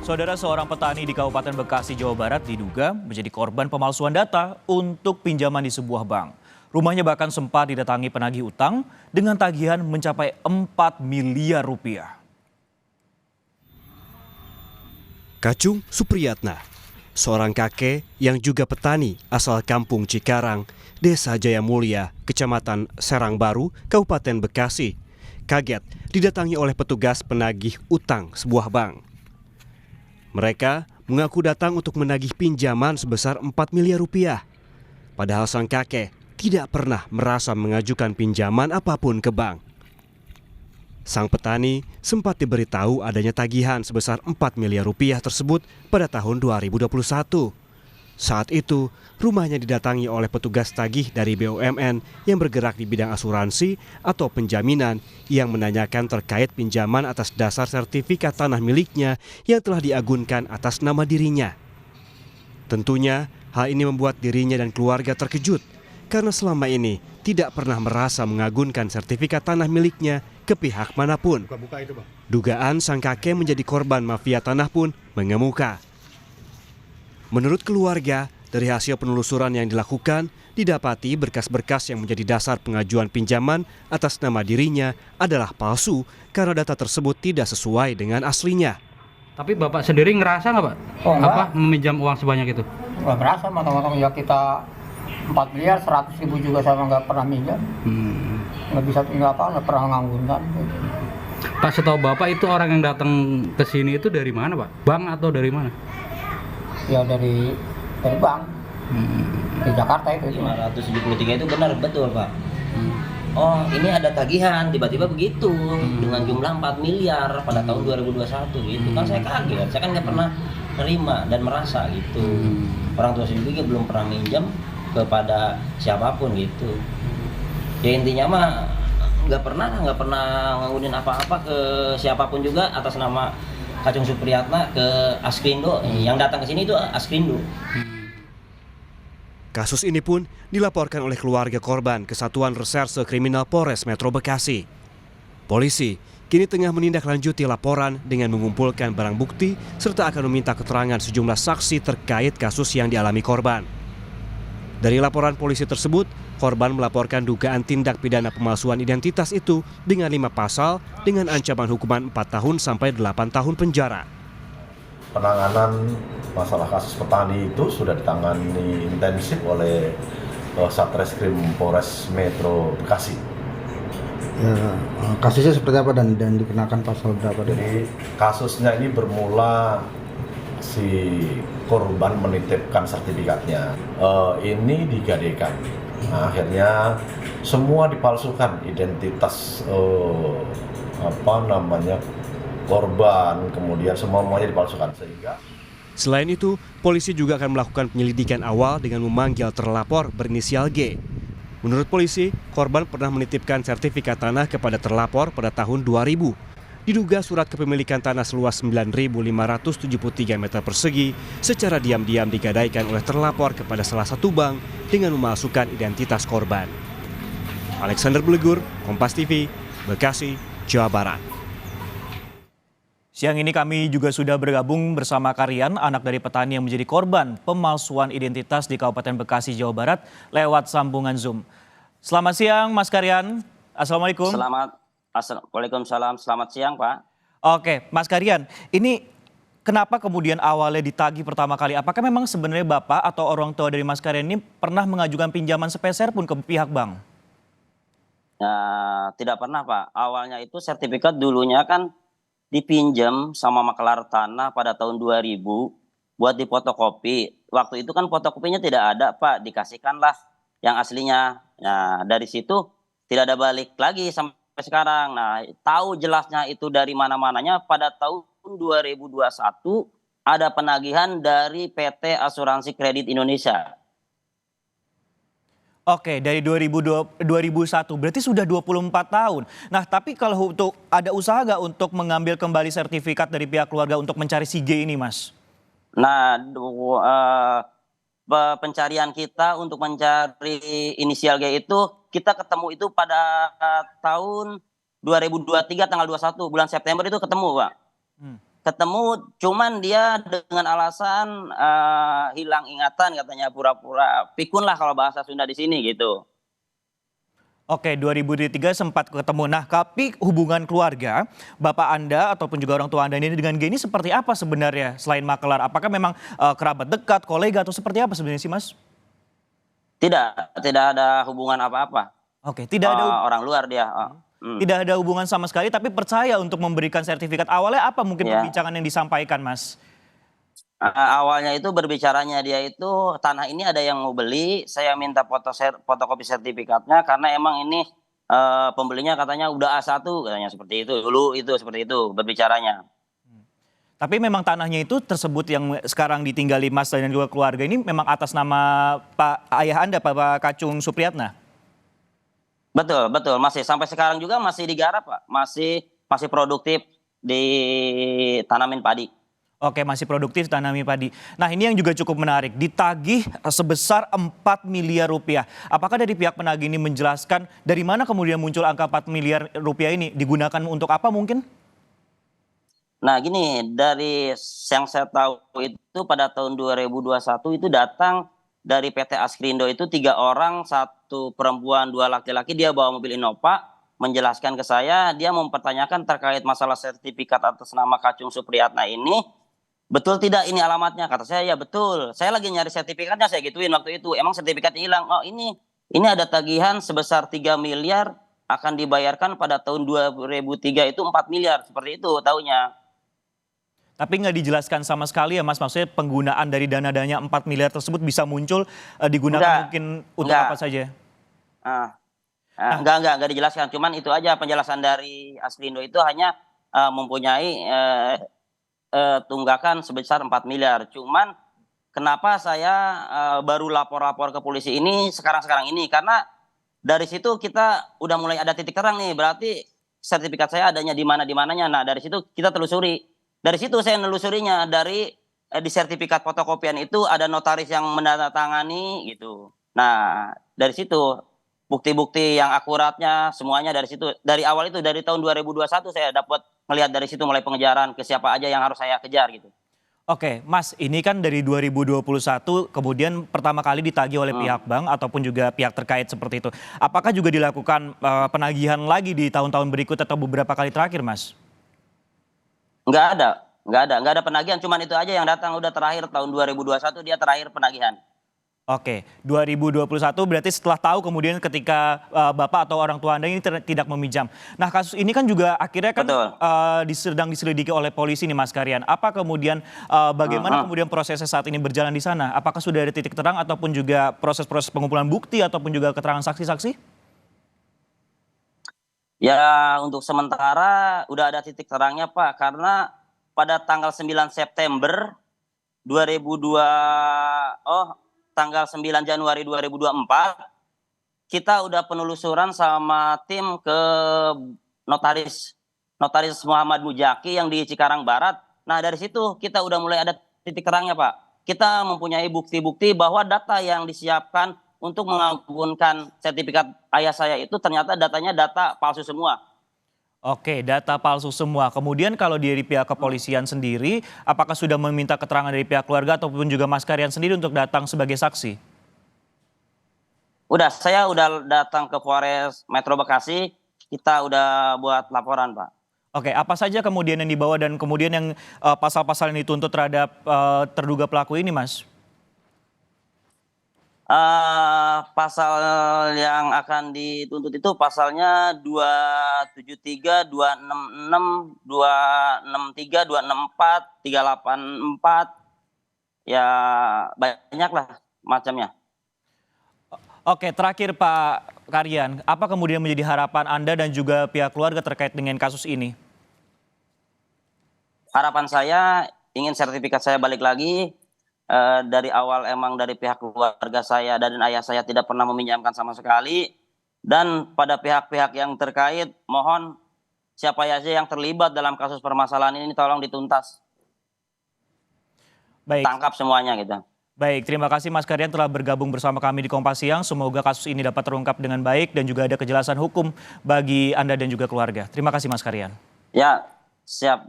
Saudara, seorang petani di Kabupaten Bekasi, Jawa Barat diduga menjadi korban pemalsuan data untuk pinjaman di sebuah bank. Rumahnya bahkan sempat didatangi penagih utang dengan tagihan mencapai 4 miliar rupiah. Kacung Supriyatna, seorang kakek yang juga petani asal kampung Cikarang, Desa Jaya Mulia, Kecamatan Serang Baru, Kabupaten Bekasi, kaget didatangi oleh petugas penagih utang sebuah bank. Mereka mengaku datang untuk menagih pinjaman sebesar 4 miliar rupiah. Padahal sang kakek tidak pernah merasa mengajukan pinjaman apapun ke bank. Sang petani sempat diberitahu adanya tagihan sebesar 4 miliar rupiah tersebut pada tahun 2021. Saat itu, rumahnya didatangi oleh petugas tagih dari BUMN yang bergerak di bidang asuransi atau penjaminan yang menanyakan terkait pinjaman atas dasar sertifikat tanah miliknya yang telah diagunkan atas nama dirinya. Tentunya, hal ini membuat dirinya dan keluarga terkejut karena selama ini tidak pernah merasa mengagunkan sertifikat tanah miliknya ke pihak manapun. Dugaan sang kakek menjadi korban mafia tanah pun mengemuka. Menurut keluarga, dari hasil penelusuran yang dilakukan, didapati berkas-berkas yang menjadi dasar pengajuan pinjaman atas nama dirinya adalah palsu karena data tersebut tidak sesuai dengan aslinya. Tapi Bapak sendiri ngerasa nggak Pak? Meminjam uang sebanyak itu? Nggak berasa, mata-mata ya kita 4 miliar, 100 ribu juga sama nggak pernah minjam. Nggak bisa tinggal apa, nggak pernah nganggunkan. Pak, setahu Bapak itu orang yang datang ke sini itu dari mana Pak? Bank atau dari mana? Ya dari bank di Jakarta itu. 573 itu benar betul Pak. Oh ini ada tagihan tiba-tiba begitu dengan jumlah 4 miliar pada tahun 2021 gitu. Kan saya kaget, saya kan nggak pernah terima dan merasa gitu. Orang tua saya juga belum pernah minjam kepada siapapun gitu. Ya intinya mah nggak pernah nganggunin apa-apa ke siapapun juga atas nama Kacung Supriyatna ke Askrindo. Yang datang ke sini itu Askrindo. Kasus ini pun dilaporkan oleh keluarga korban ke Satuan Reserse Kriminal Polres Metro Bekasi. Polisi kini tengah menindaklanjuti laporan dengan mengumpulkan barang bukti serta akan meminta keterangan sejumlah saksi terkait kasus yang dialami korban. Dari laporan polisi tersebut, korban melaporkan dugaan tindak pidana pemalsuan identitas itu dengan 5 pasal dengan ancaman hukuman 4 tahun sampai 8 tahun penjara. Penanganan masalah kasus petani itu sudah ditangani intensif oleh Satreskrim Polres Metro Bekasi. Ya, kasusnya seperti apa dan dikenakan pasal berapa? Jadi kasusnya ini bermula si korban menitipkan sertifikatnya. Ini digadekan. Nah, akhirnya semua dipalsukan identitas korban, kemudian semuanya dipalsukan sehingga. Selain itu, polisi juga akan melakukan penyelidikan awal dengan memanggil terlapor berinisial G. Menurut polisi, korban pernah menitipkan sertifikat tanah kepada terlapor pada tahun 2000. Diduga surat kepemilikan tanah seluas 9.573 meter persegi secara diam-diam digadaikan oleh terlapor kepada salah satu bank dengan memalsukan identitas korban. Alexander Blegur, Kompas TV, Bekasi, Jawa Barat. Siang ini kami juga sudah bergabung bersama Karyan, anak dari petani yang menjadi korban pemalsuan identitas di Kabupaten Bekasi, Jawa Barat lewat sambungan Zoom. Selamat siang Mas Karyan, Assalamualaikum. Waalaikumsalam, selamat siang Pak. Oke, Mas Karyan, ini kenapa kemudian awalnya ditagih pertama kali? Apakah memang sebenarnya Bapak atau orang tua dari Mas Karyan ini pernah mengajukan pinjaman sepeser pun ke pihak bank? Tidak pernah Pak. Awalnya itu sertifikat dulunya kan dipinjam sama makelar tanah pada tahun 2000 buat difotokopi. Waktu itu kan fotokopinya tidak ada Pak, dikasihkanlah yang aslinya. Nah dari situ tidak ada balik lagi sampai sekarang. Nah, tahu jelasnya itu dari mana-mananya pada tahun 2021 ada penagihan dari PT Asuransi Kredit Indonesia. Oke, dari 2001 berarti sudah 24 tahun. Nah, tapi kalau untuk ada usaha nggak untuk mengambil kembali sertifikat dari pihak keluarga untuk mencari si G ini, Mas? Nah, pencarian kita untuk mencari inisial G itu kita ketemu itu pada tahun 2023 tanggal 21 bulan September itu ketemu Pak. ketemu, cuman dia dengan alasan hilang ingatan katanya, pura-pura pikun lah kalau bahasa Sunda di sini gitu. Oke, 2003 sempat ketemu. Nah, tapi hubungan keluarga, bapak Anda ataupun juga orang tua Anda ini dengan G ini seperti apa sebenarnya selain makelar? Apakah memang kerabat dekat, kolega atau seperti apa sebenarnya sih, Mas? Tidak ada hubungan apa-apa. Oke, tidak ada Orang luar dia. tidak ada hubungan sama sekali, tapi percaya untuk memberikan sertifikat. Awalnya apa mungkin Ya. perbincangan yang disampaikan, Mas? Awalnya itu berbicaranya dia itu tanah ini ada yang mau beli, saya minta fotokopi sertifikatnya karena emang ini pembelinya katanya udah A1 katanya, seperti itu dulu, itu seperti itu berbicaranya. Tapi memang tanahnya itu tersebut yang sekarang ditinggali Mas dan juga keluarga ini memang atas nama Pak ayah Anda, Pak Kacung Supriyatna. Betul, masih sampai sekarang juga masih digarap, Pak. Masih produktif ditanamin padi. Oke, masih produktif tanami padi. Nah, ini yang juga cukup menarik. Ditagih sebesar 4 miliar rupiah. Apakah dari pihak penagih ini menjelaskan dari mana kemudian muncul angka 4 miliar rupiah ini? Digunakan untuk apa mungkin? Nah, gini, dari yang saya tahu itu pada tahun 2021 itu datang dari PT Askrindo itu 3 orang, 1 perempuan, 2 laki-laki, dia bawa mobil Innova, menjelaskan ke saya, dia mempertanyakan terkait masalah sertifikat atas nama Kacung Supriyatna ini. Betul tidak ini alamatnya? Kata saya, ya betul. Saya lagi nyari sertifikatnya, saya gituin waktu itu. Emang sertifikatnya hilang. Oh ini ada tagihan sebesar 3 miliar akan dibayarkan pada tahun 2003 itu 4 miliar. Seperti itu taunya. Tapi nggak dijelaskan sama sekali ya Mas, maksudnya penggunaan dari dana-dana 4 miliar tersebut bisa muncul digunakan mungkin untuk apa saja? Enggak dijelaskan. Cuman itu aja penjelasan dari Askrindo itu hanya mempunyai tunggakan sebesar 4 miliar. Cuman kenapa saya baru lapor-lapor ke polisi ini sekarang ini? Karena dari situ kita udah mulai ada titik terang nih. Berarti sertifikat saya adanya di mananya. Nah, dari situ kita telusuri. Dari situ saya nelusurinya di sertifikat fotokopian itu ada notaris yang menandatangani gitu. Nah, dari situ bukti-bukti yang akuratnya semuanya dari situ. Dari awal itu dari tahun 2021 saya dapat melihat dari situ mulai pengejaran ke siapa aja yang harus saya kejar gitu. Oke, Mas, ini kan dari 2021 kemudian pertama kali ditagih oleh pihak bank ataupun juga pihak terkait seperti itu. Apakah juga dilakukan penagihan lagi di tahun-tahun berikut atau beberapa kali terakhir, Mas? Nggak ada penagihan, cuman itu aja yang datang udah terakhir tahun 2021 dia terakhir penagihan. Oke, 2021 berarti setelah tahu kemudian ketika Bapak atau orang tua Anda ini tidak meminjam. Nah, kasus ini kan juga akhirnya kan sedang diselidiki oleh polisi nih Mas Karyan. Apa kemudian bagaimana kemudian prosesnya saat ini berjalan di sana? Apakah sudah ada titik terang ataupun juga proses-proses pengumpulan bukti ataupun juga keterangan saksi-saksi? Ya, untuk sementara udah ada titik terangnya Pak, karena pada tanggal 9 September 9 Januari 2024 kita udah penelusuran sama tim ke notaris Muhammad Mujaki yang di Cikarang Barat. Nah, dari situ kita udah mulai ada titik terangnya, Pak. Kita mempunyai bukti-bukti bahwa data yang disiapkan untuk mengagunkan sertifikat ayah saya itu ternyata datanya data palsu semua. Oke, data palsu semua. Kemudian kalau dari pihak kepolisian sendiri, apakah sudah meminta keterangan dari pihak keluarga ataupun juga Mas Karyan sendiri untuk datang sebagai saksi? Saya udah datang ke Polres Metro Bekasi, kita udah buat laporan, Pak. Oke, apa saja kemudian yang dibawa dan kemudian yang pasal-pasal yang dituntut terhadap terduga pelaku ini, Mas? Pasal yang akan dituntut itu pasalnya 273, 266, 263, 264, 384, ya banyak lah macamnya. Oke, terakhir Pak Karyan, apa kemudian menjadi harapan Anda dan juga pihak keluarga terkait dengan kasus ini? Harapan saya ingin sertifikat saya balik lagi. Dari awal emang dari pihak keluarga saya dan ayah saya tidak pernah meminjamkan sama sekali. Dan pada pihak-pihak yang terkait, mohon siapa saja yang terlibat dalam kasus permasalahan ini tolong dituntas. Baik. Tangkap semuanya gitu. Baik, terima kasih Mas Karyan telah bergabung bersama kami di Kompas Siang. Semoga kasus ini dapat terungkap dengan baik dan juga ada kejelasan hukum bagi Anda dan juga keluarga. Terima kasih Mas Karyan. Ya, siap.